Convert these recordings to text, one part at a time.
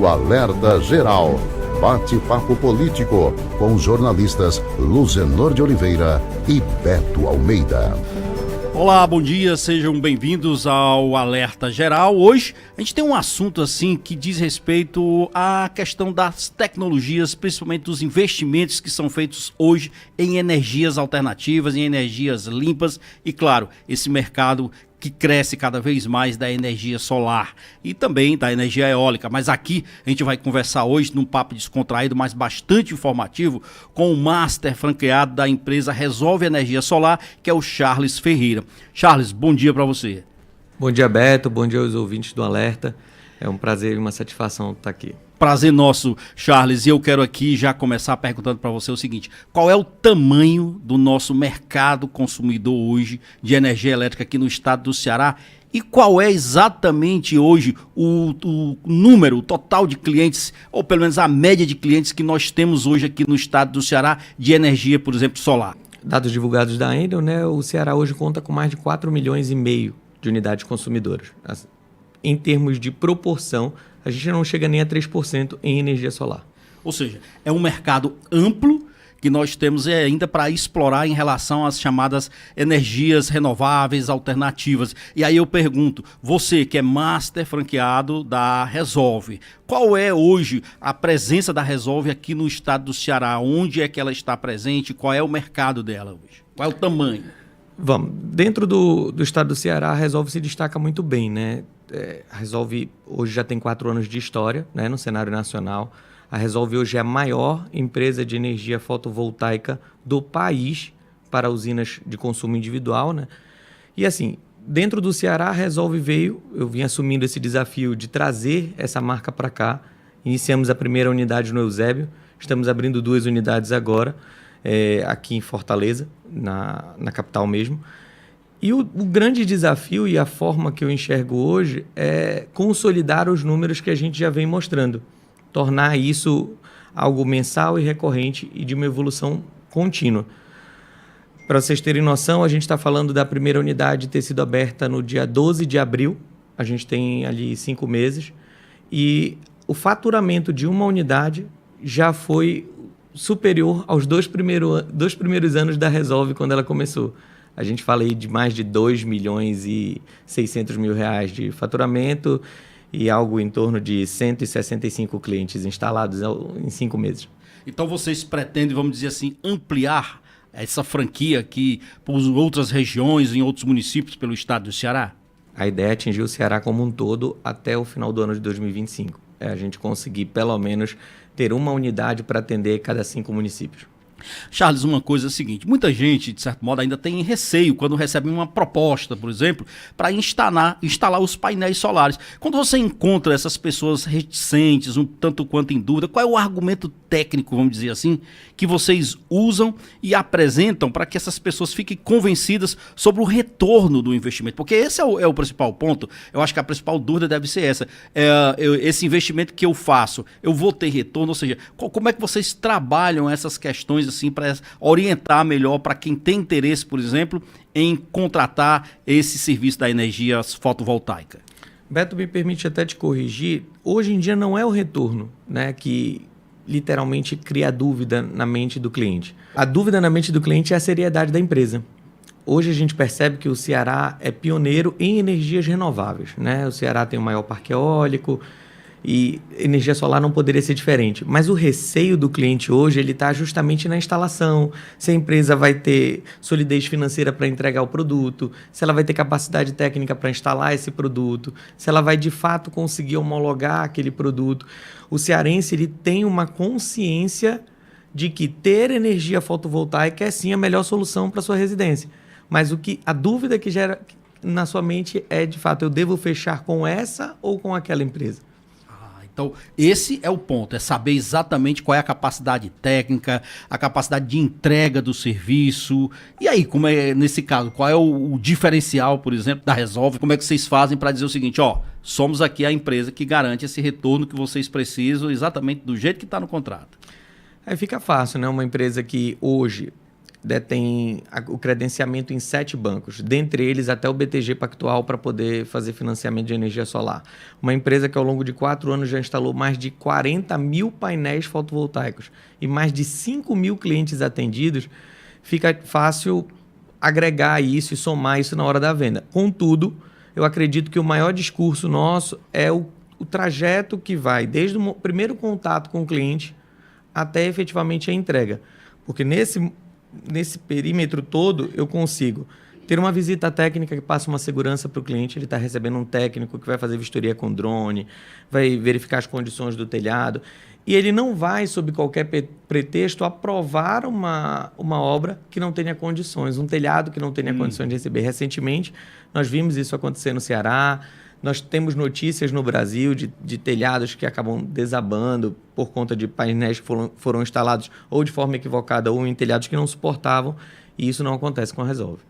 o Alerta Geral. Bate-papo político com os jornalistas Luzenor de Oliveira e Beto Almeida. Olá, bom dia, sejam bem-vindos ao Alerta Geral. Hoje a gente tem um assunto assim que diz respeito à questão das tecnologias, principalmente dos investimentos que são feitos hoje em energias alternativas, em energias limpas e, claro, esse mercado que cresce cada vez mais da energia solar e também da energia eólica. Mas aqui a gente vai conversar hoje num papo descontraído, mas bastante informativo, com o master franqueado da empresa Resolve Energia Solar, que é o Charles Ferreira. Charles, bom dia para você. Bom dia, Beto. Bom dia aos ouvintes do Alerta. É um prazer e uma satisfação estar aqui. Prazer nosso, Charles, e eu quero aqui já começar perguntando para você o seguinte: qual é o tamanho do nosso mercado consumidor hoje de energia elétrica aqui no estado do Ceará e qual é exatamente hoje o número, o total de clientes, ou pelo menos a média de clientes que nós temos hoje aqui no estado do Ceará de energia, por exemplo, solar? Dados divulgados da Endel, né, o Ceará hoje conta com mais de 4,5 milhões de unidades consumidoras. Em termos de proporção, a gente não chega nem a 3% em energia solar. Ou seja, é um mercado amplo que nós temos ainda para explorar em relação às chamadas energias renováveis alternativas. E aí eu pergunto, você que é master franqueado da Resolve, qual é hoje a presença da Resolve aqui no estado do Ceará? Onde é que ela está presente? Qual é o mercado dela hoje? Qual é o tamanho? Vamos, dentro do estado do Ceará, a Resolve se destaca muito bem, né? A Resolve hoje já tem 4 anos de história, né, no cenário nacional. A Resolve hoje é a maior empresa de energia fotovoltaica do país para usinas de consumo individual, né? E assim, dentro do Ceará, a Resolve eu vim assumindo esse desafio de trazer essa marca para cá. Iniciamos a primeira unidade no Eusébio, estamos abrindo 2 unidades agora, aqui em Fortaleza, na capital mesmo. E o grande desafio e a forma que eu enxergo hoje é consolidar os números que a gente já vem mostrando. Tornar isso algo mensal e recorrente e de uma evolução contínua. Para vocês terem noção, a gente está falando da primeira unidade ter sido aberta no dia 12 de abril. A gente tem ali 5 meses. E o faturamento de uma unidade já foi superior aos 2 primeiros anos da Resolve quando ela começou. A gente fala aí de mais de 2 milhões e 600 mil reais de faturamento e algo em torno de 165 clientes instalados em 5 meses. Então vocês pretendem, vamos dizer assim, ampliar essa franquia aqui por outras regiões, em outros municípios pelo estado do Ceará? A ideia é atingir o Ceará como um todo até o final do ano de 2025. É a gente conseguir pelo menos ter uma unidade para atender cada 5 municípios. Charles, uma coisa é a seguinte, muita gente, de certo modo, ainda tem receio quando recebe uma proposta, por exemplo, para instalar os painéis solares. Quando você encontra essas pessoas reticentes, um tanto quanto em dúvida, qual é o argumento técnico, vamos dizer assim, que vocês usam e apresentam para que essas pessoas fiquem convencidas sobre o retorno do investimento? Porque esse é o principal ponto. Eu acho que a principal dúvida deve ser essa. Esse investimento que eu faço, eu vou ter retorno? Ou seja, como é que vocês trabalham essas questões assim para orientar melhor para quem tem interesse, por exemplo, em contratar esse serviço da energia fotovoltaica? Beto, me permite até te corrigir. Hoje em dia não é o retorno, né, que literalmente cria dúvida na mente do cliente. A dúvida na mente do cliente é a seriedade da empresa. Hoje a gente percebe que o Ceará é pioneiro em energias renováveis, né? O Ceará tem o maior parque eólico e energia solar não poderia ser diferente. Mas o receio do cliente hoje está justamente na instalação, se a empresa vai ter solidez financeira para entregar o produto, se ela vai ter capacidade técnica para instalar esse produto, se ela vai de fato conseguir homologar aquele produto. O cearense ele tem uma consciência de que ter energia fotovoltaica é sim a melhor solução para sua residência. Mas a dúvida que gera na sua mente é, de fato, eu devo fechar com essa ou com aquela empresa? Então, esse é o ponto, é saber exatamente qual é a capacidade técnica, a capacidade de entrega do serviço. E aí, como é nesse caso, qual é o diferencial, por exemplo, da Resolve? Como é que vocês fazem para dizer o seguinte, somos aqui a empresa que garante esse retorno que vocês precisam exatamente do jeito que está no contrato? Aí fica fácil, né? Uma empresa que hoje detém o credenciamento em 7 bancos, dentre eles até o BTG Pactual para poder fazer financiamento de energia solar. Uma empresa que ao longo de 4 anos já instalou mais de 40 mil painéis fotovoltaicos e mais de 5 mil clientes atendidos, fica fácil agregar isso e somar isso na hora da venda. Contudo, eu acredito que o maior discurso nosso é o trajeto que vai desde o primeiro contato com o cliente até efetivamente a entrega. Porque nesse perímetro todo eu consigo ter uma visita técnica que passa uma segurança para o cliente, ele está recebendo um técnico que vai fazer vistoria com drone, vai verificar as condições do telhado, e ele não vai, sob qualquer pretexto, aprovar uma obra que não tenha condições, um telhado que não tenha condições de receber. Recentemente, nós vimos isso acontecer no Ceará, nós temos notícias no Brasil de telhados que acabam desabando por conta de painéis que foram instalados ou de forma equivocada ou em telhados que não suportavam, e isso não acontece com a Resolve.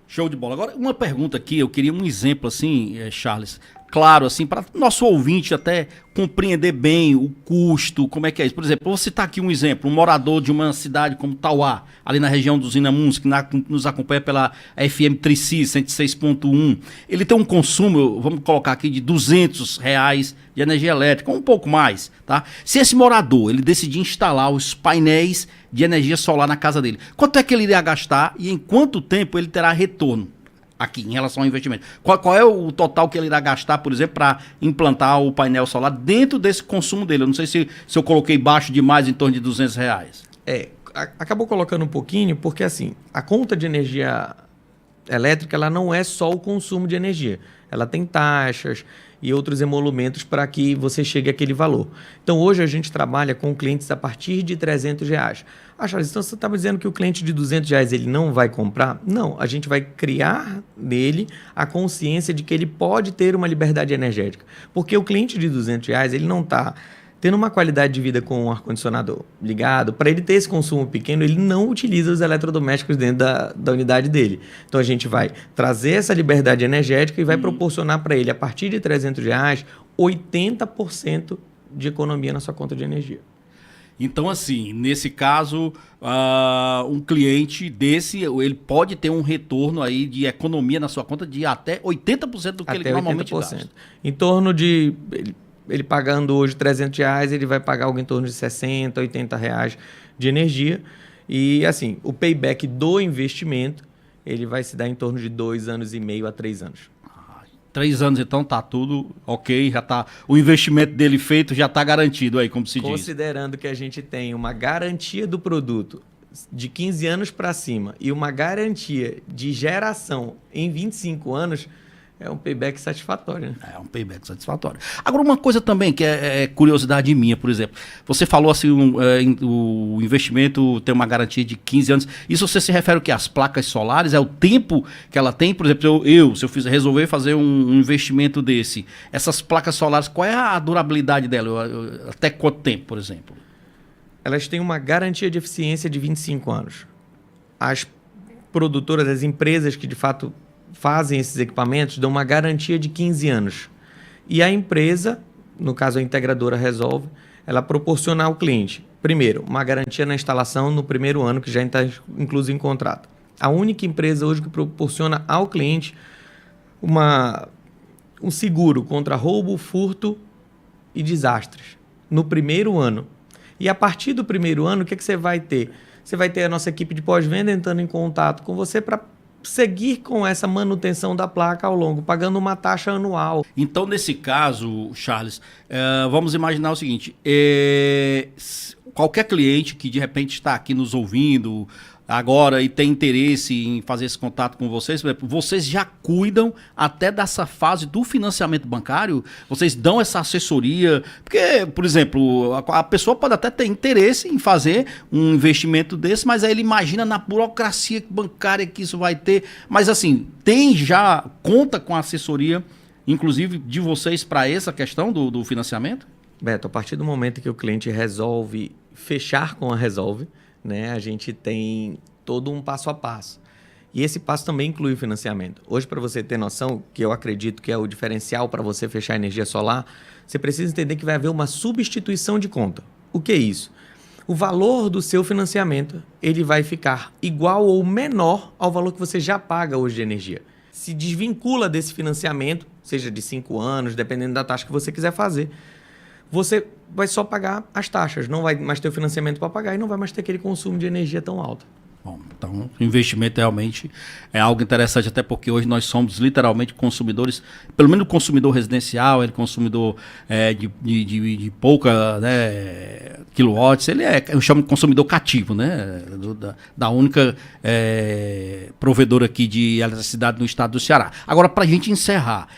Show de bola. Agora, uma pergunta aqui, eu queria um exemplo assim, Charles, claro, assim, para nosso ouvinte até compreender bem o custo, como é que é isso. Por exemplo, vou citar aqui um exemplo, um morador de uma cidade como Tauá, ali na região dos Inamuns, que nos acompanha pela FM Trici 106.1, ele tem um consumo, vamos colocar aqui, de R$200 de energia elétrica, ou um pouco mais, tá? Se esse morador, ele decidir instalar os painéis de energia solar na casa dele, quanto é que ele iria gastar e em quanto tempo ele terá retorno aqui em relação ao investimento? Qual é o total que ele irá gastar, por exemplo, para implantar o painel solar dentro desse consumo dele? Eu não sei se eu coloquei baixo demais, em torno de R$200. Acabou colocando um pouquinho, porque assim, a conta de energia elétrica ela não é só o consumo de energia. Ela tem taxas e outros emolumentos para que você chegue àquele valor. Então, hoje a gente trabalha com clientes a partir de R$300. Charles, então você está me dizendo que o cliente de R$200 ele não vai comprar? Não, a gente vai criar nele a consciência de que ele pode ter uma liberdade energética. Porque o cliente de R$200 ele não está tendo uma qualidade de vida com um ar-condicionado ligado. Para ele ter esse consumo pequeno, ele não utiliza os eletrodomésticos dentro da unidade dele. Então, a gente vai trazer essa liberdade energética e vai proporcionar para ele, a partir de R$300, 80% de economia na sua conta de energia. Então, assim, nesse caso, um cliente desse, ele pode ter um retorno aí de economia na sua conta de até 80% do que ele normalmente gasta. Em torno de... Ele pagando hoje R$300, ele vai pagar algo em torno de R$60, R$80 de energia. E, assim, o payback do investimento, ele vai se dar em torno de 2 anos e meio a 3 anos. 3 anos, então, tá tudo ok, já tá, o investimento dele feito já está garantido aí, como se diz. Considerando que a gente tem uma garantia do produto de 15 anos para cima e uma garantia de geração em 25 anos... É um payback satisfatório, né? É um payback satisfatório. Agora, uma coisa também que é curiosidade minha, por exemplo. Você falou assim, o investimento tem uma garantia de 15 anos. Isso você se refere ao quê? Às placas solares? É o tempo que ela tem? Por exemplo, se eu resolver fazer um investimento desse, essas placas solares, qual é a durabilidade dela? Até quanto tempo, por exemplo? Elas têm uma garantia de eficiência de 25 anos. As produtoras, as empresas que de fato fazem esses equipamentos, dão uma garantia de 15 anos. E a empresa, no caso a integradora Resolve, ela proporciona ao cliente, primeiro, uma garantia na instalação no primeiro ano, que já está incluso em contrato. A única empresa hoje que proporciona ao cliente um seguro contra roubo, furto e desastres no primeiro ano. E a partir do primeiro ano, o que você vai ter? Você vai ter a nossa equipe de pós-venda entrando em contato com você para seguir com essa manutenção da placa ao longo, pagando uma taxa anual. Então, nesse caso, Charles, vamos imaginar o seguinte, qualquer cliente que de repente está aqui nos ouvindo agora e tem interesse em fazer esse contato com vocês, por exemplo, vocês já cuidam até dessa fase do financiamento bancário? Vocês dão essa assessoria? Porque, por exemplo, a pessoa pode até ter interesse em fazer um investimento desse, mas aí ele imagina na burocracia bancária que isso vai ter. Mas assim, conta com a assessoria, inclusive de vocês, para essa questão do financiamento? Beto, a partir do momento que o cliente resolve fechar com a Resolve, né, a gente tem todo um passo a passo. E esse passo também inclui o financiamento. Hoje, para você ter noção, que eu acredito que é o diferencial para você fechar a energia solar, você precisa entender que vai haver uma substituição de conta. O que é isso? o valor do seu financiamento ele vai ficar igual ou menor ao valor que você já paga hoje de energia. Se desvincula desse financiamento, seja de 5 anos, dependendo da taxa que você quiser fazer, você vai só pagar as taxas, não vai mais ter o financiamento para pagar e não vai mais ter aquele consumo de energia tão alto. Bom, então, o investimento realmente é algo interessante, até porque hoje nós somos literalmente consumidores, pelo menos o consumidor residencial, ele consumidor de pouca, né, quilowatts, eu chamo de consumidor cativo, né, da única provedora aqui de eletricidade no estado do Ceará. Agora, para a gente encerrar,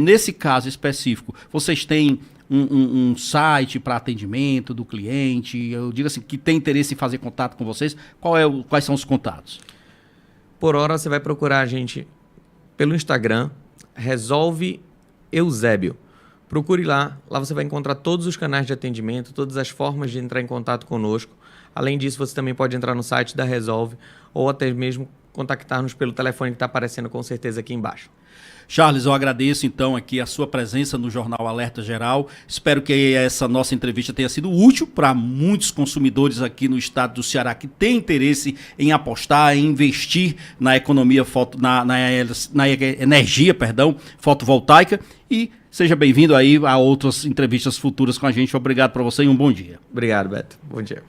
nesse caso específico, vocês têm um site para atendimento do cliente, eu digo assim, que tem interesse em fazer contato com vocês, quais são os contatos? Por hora você vai procurar a gente pelo Instagram, Resolve Eusébio. Procure lá você vai encontrar todos os canais de atendimento, todas as formas de entrar em contato conosco. Além disso, você também pode entrar no site da Resolve ou até mesmo contactar-nos pelo telefone que está aparecendo com certeza aqui embaixo. Charles, eu agradeço então aqui a sua presença no Jornal Alerta Geral. Espero que essa nossa entrevista tenha sido útil para muitos consumidores aqui no estado do Ceará que têm interesse em apostar, em investir na economia, na energia, fotovoltaica. E seja bem-vindo aí a outras entrevistas futuras com a gente. Obrigado para você e um bom dia. Obrigado, Beto. Bom dia.